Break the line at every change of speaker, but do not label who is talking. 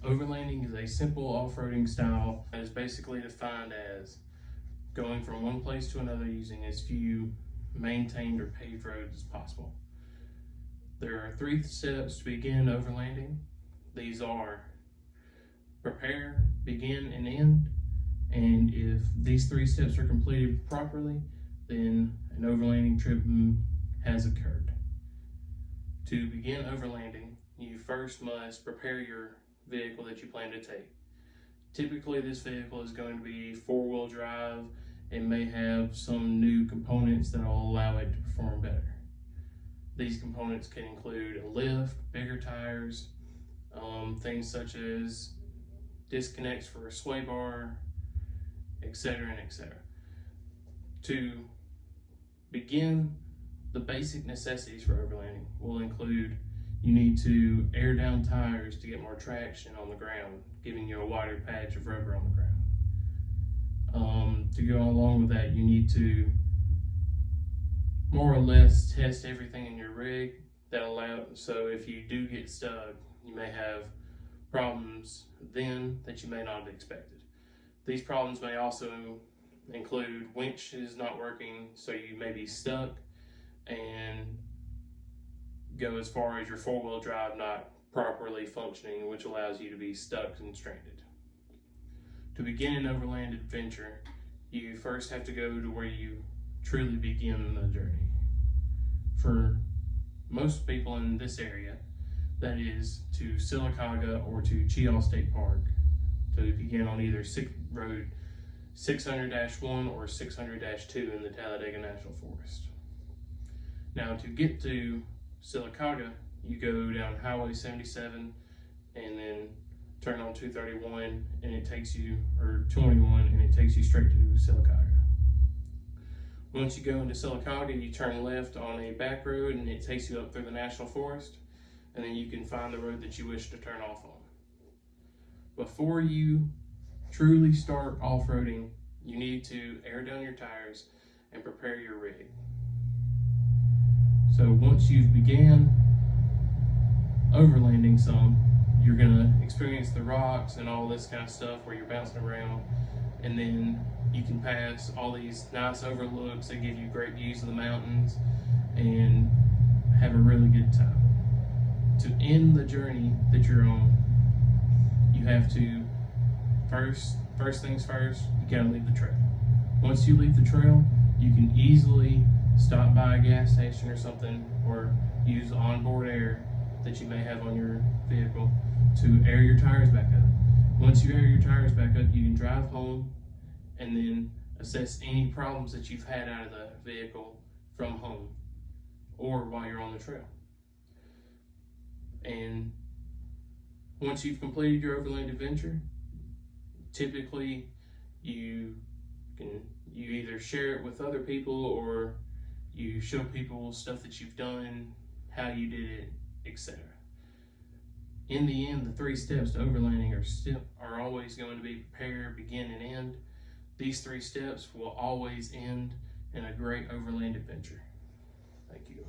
Overlanding is a simple off-roading style that is basically defined as going from one place to another using as few maintained or paved roads as possible. There are 3 steps to begin overlanding. These are prepare, begin, and end. And if these 3 steps are completed properly, then an overlanding trip has occurred. To begin overlanding, you first must prepare your vehicle that you plan to take. Typically, this vehicle is going to be 4-wheel drive and may have some new components that will allow it to perform better. These components can include a lift, bigger tires, things such as disconnects for a sway bar, etc. and etc. To begin, the basic necessities for overlanding will include you need to air down tires to get more traction on the ground, giving you a wider patch of rubber on the ground. To go along with that, you need to more or less test everything in your rig so if you do get stuck, you may have problems then that you may not have expected. These problems may also include winches not working, so you may be stuck and go as far as your 4-wheel drive not properly functioning, which allows you to be stuck and stranded. To begin an overland adventure, you first have to go to where you truly begin the journey. For most people in this area, that is to Sylacauga or to Cheatham State Park to begin on either road 600-1 or 600-2 in the Talladega National Forest. Now, to get to Sylacauga, you go down Highway 77 and then turn on 231 and it takes you, or 21, and it takes you straight to Sylacauga. Once you go into Sylacauga, you turn left on a back road and it takes you up through the National Forest, and then you can find the road that you wish to turn off on. Before you truly start off-roading, you need to air down your tires and prepare your rig. So once you've began overlanding some, you're gonna experience the rocks and all this kind of stuff where you're bouncing around, and then you can pass all these nice overlooks that give you great views of the mountains and have a really good time. To end the journey that you're on, you have to, first things first, you gotta leave the trail. Once you leave the trail, you can easily stop by a gas station or something, or use onboard air that you may have on your vehicle to air your tires back up. Once you air your tires back up, you can drive home and then assess any problems that you've had out of the vehicle from home or while you're on the trail. And once you've completed your overland adventure, typically you either share it with other people or you show people stuff that you've done, how you did it, etc. In the end, the 3 steps to overlanding are always going to be prepare, begin, and end. These 3 steps will always end in a great overland adventure. Thank you.